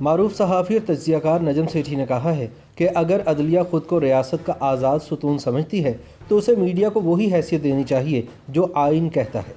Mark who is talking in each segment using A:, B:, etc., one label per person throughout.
A: معروف صحافی اور تجزیہ کار نجم سیٹھی نے کہا ہے کہ اگر عدلیہ خود کو ریاست کا آزاد ستون سمجھتی ہے تو اسے میڈیا کو وہی حیثیت دینی چاہیے جو آئین کہتا ہے۔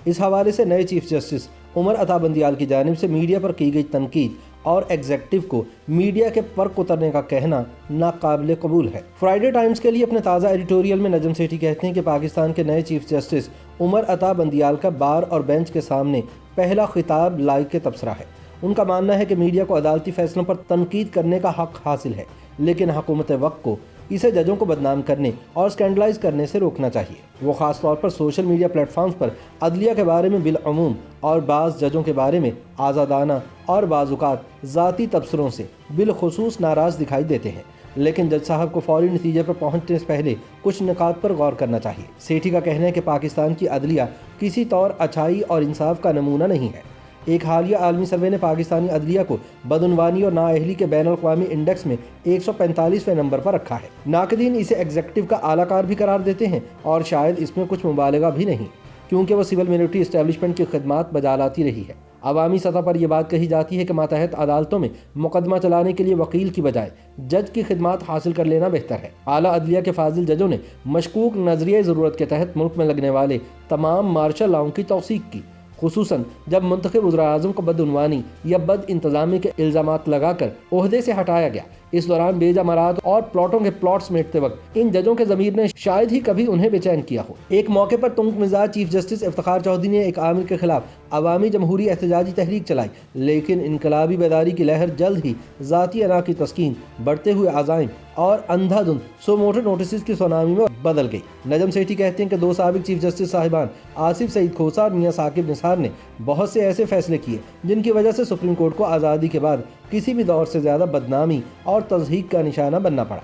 A: اس حوالے سے نئے چیف جسٹس عمر عطا بندیال کی جانب سے میڈیا پر کی گئی تنقید اور ایگزیکٹو کو میڈیا کے پر اترنے کا کہنا ناقابل قبول ہے۔ فرائیڈے ٹائمز کے لیے اپنے تازہ ایڈیٹوریل میں نجم سیٹھی کہتے ہیں کہ پاکستان کے نئے چیف جسٹس عمر عطا بندیال کا بار اور بینچ کے سامنے پہلا خطاب لائق کے تبصرہ ہے۔ ان کا ماننا ہے کہ میڈیا کو عدالتی فیصلوں پر تنقید کرنے کا حق حاصل ہے، لیکن حکومت وقت کو اسے ججوں کو بدنام کرنے اور سکینڈلائز کرنے سے روکنا چاہیے۔ وہ خاص طور پر سوشل میڈیا پلیٹ فارمز پر عدلیہ کے بارے میں بالعموم اور بعض ججوں کے بارے میں آزادانہ اور بعض اوقات ذاتی تبصروں سے بالخصوص ناراض دکھائی دیتے ہیں، لیکن جج صاحب کو فوری نتیجے پر پہنچنے سے پہلے کچھ نکات پر غور کرنا چاہیے۔ سیٹھی کا کہنا ہے کہ پاکستان کی عدلیہ کسی طور اچھائی اور انصاف کا نمونہ نہیں ہے۔ ایک حالیہ عالمی سروے نے پاکستانی عدلیہ کو بدعنوانی اور نااہلی کے بین الاقوامی انڈیکس میں 145ویں نمبر پر رکھا ہے۔ ناقدین اسے ایگزیکٹو کا اعلیٰ کار بھی قرار دیتے ہیں اور شاید اس میں کچھ مبالغہ بھی نہیں، کیونکہ وہ سول ملٹری اسٹیبلشمنٹ کی خدمات بجا لاتی رہی ہے۔ عوامی سطح پر یہ بات کہی جاتی ہے کہ ماتحت عدالتوں میں مقدمہ چلانے کے لیے وکیل کی بجائے جج کی خدمات حاصل کر لینا بہتر ہے۔ اعلیٰ عدلیہ کے فاضل ججوں نے مشکوک نظریہ ضرورت کے تحت ملک میں لگنے والے تمام مارشل لاؤں کی توثیق کی، خصوصاً جب منتخب وزراء اعظم کو بدعنوانی یا بد انتظامی کے الزامات لگا کر عہدے سے ہٹایا گیا۔ اس دوران بیجا مراد اور پلاٹوں کے پلاٹ سمیٹتے وقت ان ججوں کے ضمیر نے شاید ہی کبھی انہیں بے چین کیا ہو۔ ایک موقع پر تنگ مزاج چیف جسٹس افتخار چودھری نے ایک عامل کے خلاف عوامی جمہوری احتجاجی تحریک چلائی، لیکن انقلابی بیداری کی لہر جلد ہی ذاتی انا کی تسکین، بڑھتے ہوئے عزائم اور اندھا دھند سو موٹو نوٹسز کی سونامی میں بدل گئی۔ نجم سیٹھی کہتے ہیں کہ دو سابق چیف جسٹس صاحبان آصف سعید کھوسہ اور میاں ثاقب نثار نے بہت سے ایسے فیصلے کیے جن کی وجہ سے سپریم کورٹ کو آزادی کے بعد کسی بھی دور سے زیادہ بدنامی اور تضحیک کا نشانہ بننا پڑا۔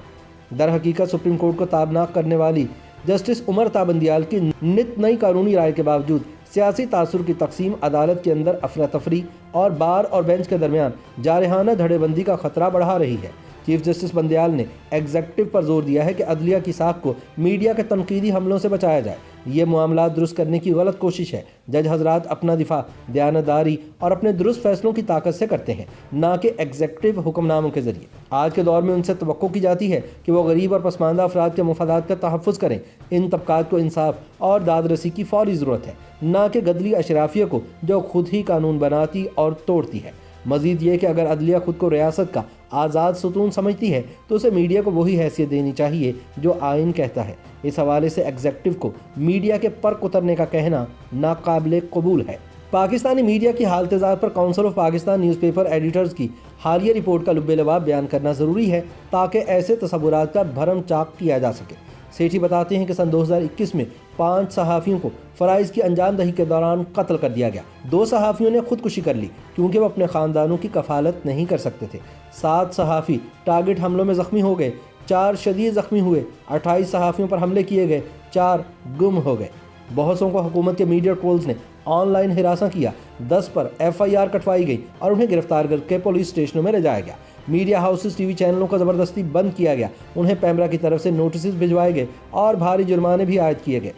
A: در حقیقت سپریم کورٹ کو تابناک کرنے والی جسٹس عمر عطا بندیال کی نت نئی قانونی رائے کے باوجود سیاسی تاثر کی تقسیم، عدالت کے اندر افراتفری اور بار اور بینچ کے درمیان جارحانہ دھڑے بندی کا خطرہ بڑھا رہی ہے۔ چیف جسٹس بندیال نے ایگزیکٹو پر زور دیا ہے کہ عدلیہ کی ساکھ کو میڈیا کے تنقیدی حملوں سے بچایا جائے۔ یہ معاملات درست کرنے کی غلط کوشش ہے۔ جج حضرات اپنا دفاع دیانتداری اور اپنے درست فیصلوں کی طاقت سے کرتے ہیں، نہ کہ ایگزیکٹو حکم ناموں کے ذریعے۔ آج کے دور میں ان سے توقع کی جاتی ہے کہ وہ غریب اور پسماندہ افراد کے مفادات کا تحفظ کریں۔ ان طبقات کو انصاف اور داد رسی کی فوری ضرورت ہے، نہ کہ گدلی اشرافیہ کو جو خود ہی قانون بناتی اور توڑتی ہے۔ مزید یہ کہ اگر عدلیہ خود کو ریاست کا آزاد ستون سمجھتی ہے تو اسے میڈیا کو وہی حیثیت دینی چاہیے جو آئین کہتا ہے۔ اس حوالے سے ایگزیکٹو کو میڈیا کے پر اترنے کا کہنا ناقابل قبول ہے۔ پاکستانی میڈیا کی حالتزار پر council of Pakistan newspaper editors کی حالیہ رپورٹ کا لب لباب بیان کرنا ضروری ہے تاکہ ایسے تصورات کا بھرم چاک کیا جا سکے۔ سیٹھی بتاتے ہیں کہ سن 2021 میں 5 صحافیوں کو فرائض کی انجام دہی کے دوران قتل کر دیا گیا۔ 2 صحافیوں نے خودکشی کر لی کیونکہ وہ اپنے خاندانوں کی کفالت نہیں کر سکتے تھے۔ 7 صحافی ٹارگٹ حملوں میں زخمی ہو گئے، 4 شدید زخمی ہوئے، 28 صحافیوں پر حملے کیے گئے، 4 گم ہو گئے۔ بہت سو کو حکومت کے میڈیا ٹرولز نے آن لائن ہراساں کیا، 10 پر FIR کٹوائی گئی اور انہیں گرفتار کر کے پولیس اسٹیشنوں میں لے جایا گیا۔ میڈیا ہاؤسز ٹی وی چینلوں کو زبردستی بند کیا گیا، انہیں پیمرا کی طرف سے نوٹسز بھجوائے گئے اور بھاری جرمانے بھی عائد کیے گئے۔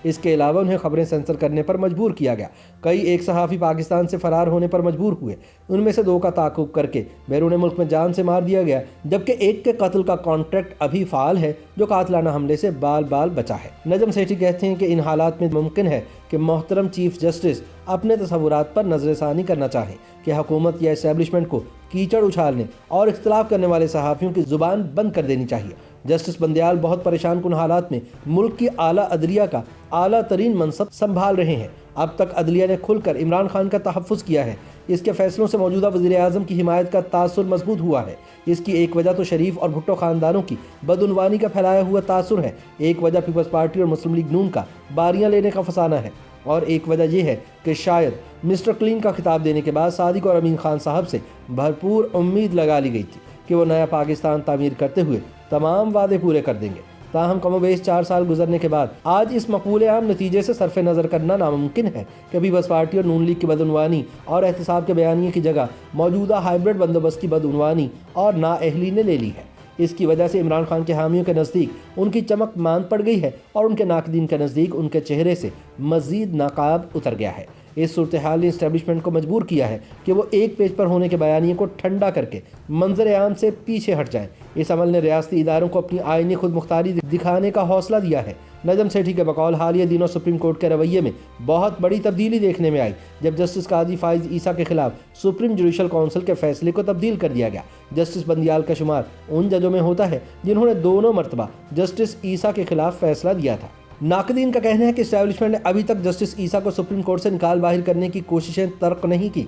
A: اس کے علاوہ انہیں خبریں سینسر کرنے پر مجبور کیا گیا۔ کئی ایک صحافی پاکستان سے فرار ہونے پر مجبور ہوئے، ان میں سے 2 کا تعاقب کر کے بیرون ملک میں جان سے مار دیا گیا، جبکہ ایک کے قتل کا کانٹریکٹ ابھی فعال ہے جو قاتلانہ حملے سے بال بال بچا ہے۔ نجم سیٹھی کہتے ہیں کہ ان حالات میں ممکن ہے کہ محترم چیف جسٹس اپنے تصورات پر نظر ثانی کرنا چاہیں کہ حکومت یا اسٹیبلشمنٹ کو کیچڑ اچھالنے اور اختلاف کرنے والے صحافیوں کی زبان بند کر دینی چاہیے۔ جسٹس بندیال بہت پریشان کن حالات میں ملک کی اعلیٰ عدلیہ کا اعلیٰ ترین منصب سنبھال رہے ہیں۔ اب تک عدلیہ نے کھل کر عمران خان کا تحفظ کیا ہے۔ اس کے فیصلوں سے موجودہ وزیر اعظم کی حمایت کا تاثر مضبوط ہوا ہے۔ اس کی ایک وجہ تو شریف اور بھٹو خاندانوں کی بدعنوانی کا پھیلایا ہوا تاثر ہے، ایک وجہ پیپلز پارٹی اور مسلم لیگ نون کا باریاں لینے کا فسانہ ہے، اور ایک وجہ یہ ہے کہ شاید مسٹر کلین کا خطاب دینے کے بعد صادق اور امین خان صاحب سے بھرپور امید لگا لی گئی تھی کہ وہ نیا پاکستان تعمیر کرتے ہوئے تمام وعدے پورے کر دیں گے۔ تاہم کم و بیش 4 سال گزرنے کے بعد آج اس مقبول عام نتیجے سے صرف نظر کرنا ناممکن ہے کہ پیپلز پارٹی اور نون لیگ کی بدعنوانی اور احتساب کے بیانیے کی جگہ موجودہ ہائیبرڈ بندوبست کی بدعنوانی اور نااہلی نے لے لی ہے۔ اس کی وجہ سے عمران خان کے حامیوں کے نزدیک ان کی چمک ماند پڑ گئی ہے اور ان کے ناقدین کے نزدیک ان کے چہرے سے مزید نقاب اتر گیا ہے۔ اس صورتحال نے اسٹیبلشمنٹ کو مجبور کیا ہے کہ وہ ایک پیج پر ہونے کے بیانیے کو ٹھنڈا کر کے منظر عام سے پیچھے ہٹ جائیں۔ اس عمل نے ریاستی اداروں کو اپنی آئینی خود مختاری دکھانے کا حوصلہ دیا ہے۔ نجم سیٹھی کے بقول حالیہ دنوں سپریم کورٹ کے رویے میں بہت بڑی تبدیلی دیکھنے میں آئی جب جسٹس قاضی فائز عیسیٰ کے خلاف سپریم جوڈیشل کونسل کے فیصلے کو تبدیل کر دیا گیا۔ جسٹس بندیال کا شمار ان ججوں میں ہوتا ہے جنہوں نے دونوں مرتبہ جسٹس عیسیٰ کے خلاف فیصلہ دیا تھا۔ ناقدین کا کہنا ہے کہ اسٹیبلشمنٹ نے ابھی تک جسٹس عیسیٰ کو سپریم کورٹ سے نکال باہر کرنے کی کوششیں ترک نہیں کی،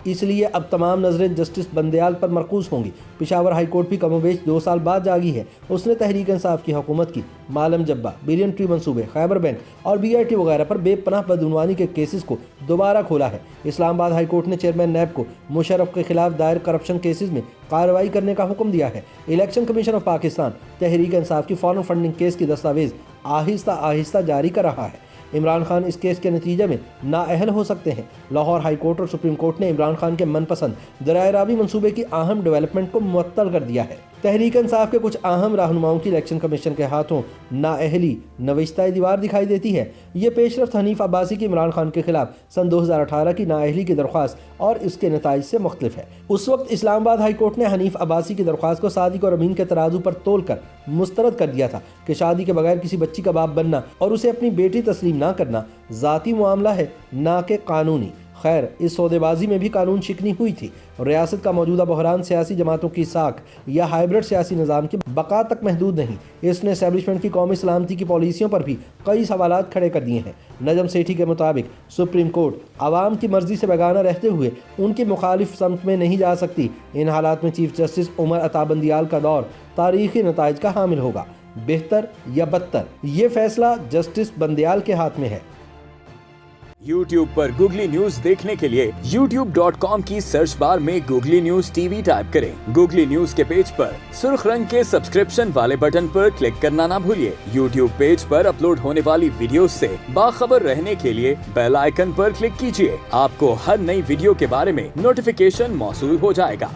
A: اس لیے اب تمام نظریں جسٹس بندیال پر مرکوز ہوں گی۔ پشاور ہائی کورٹ بھی کم و بیش 2 سال بعد جاگی ہے۔ اس نے تحریک انصاف کی حکومت کی مالم جبہ، بلین ٹری منصوبے، خیبر بینک اور BIT وغیرہ پر بے پناہ بدعنوانی کے کیسز کو دوبارہ کھولا ہے۔ اسلام آباد ہائی کورٹ نے چیئرمین نیب کو مشرف کے خلاف دائر کرپشن کیسز میں کارروائی کرنے کا حکم دیا ہے۔ Election commission of Pakistan Tehreek Insaf کی فارم فنڈنگ کیس کی دستاویز آہستہ آہستہ جاری کر رہا ہے۔ عمران خان اس کیس کے نتیجے میں نااہل ہو سکتے ہیں۔ لاہور ہائی کورٹ اور سپریم کورٹ نے عمران خان کے من پسند ذرائع رابی منصوبے کی اہم ڈیولپمنٹ کو معطل کر دیا ہے۔ تحریک انصاف کے کچھ اہم رہنماؤں کی الیکشن کمیشن کے ہاتھوں نااہلی نوشتہ دیوار دکھائی دیتی ہے۔ یہ پیش رفت حنیف عباسی کی عمران خان کے خلاف سن 2018 کی نااہلی کی درخواست اور اس کے نتائج سے مختلف ہے۔ اس وقت اسلام آباد ہائی کورٹ نے حنیف عباسی کی درخواست کو صادق اور امین کے ترازو پر تول کر مسترد کر دیا تھا کہ شادی کے بغیر کسی بچی کا باپ بننا اور اسے اپنی بیٹی تسلیم نہ کرنا ذاتی معاملہ ہے نہ کہ قانونی۔ خیر، اس سودے بازی میں بھی قانون شکنی ہوئی تھی۔ ریاست کا موجودہ بحران سیاسی جماعتوں کی ساکھ یا ہائبرڈ سیاسی نظام کی بقا تک محدود نہیں، اس نے اسٹیبلشمنٹ کی قومی سلامتی کی پالیسیوں پر بھی کئی سوالات کھڑے کر دیے ہیں۔ نجم سیٹھی کے مطابق سپریم کورٹ عوام کی مرضی سے بیگانہ رہتے ہوئے ان کی مخالف سمت میں نہیں جا سکتی۔ ان حالات میں چیف جسٹس عمر عطا بندیال کا دور تاریخی نتائج کا حامل ہوگا، بہتر یا بدتر یہ فیصلہ جسٹس بندیال کے ہاتھ میں ہے۔
B: YouTube پر گوگلی نیوز دیکھنے کے لیے youtube.com کی سرچ بار میں گوگلی نیوز TV ٹائپ کریں۔ گوگلی نیوز کے پیج پر سرخ رنگ کے سبسکرپشن والے بٹن پر کلک کرنا نہ بھولیے۔ YouTube پیج پر اپلوڈ ہونے والی ویڈیوز سے باخبر رہنے کے لیے بیل آئیکن پر کلک کیجیے۔ آپ کو ہر نئی ویڈیو کے بارے میں نوٹیفیکیشن موصول ہو جائے گا۔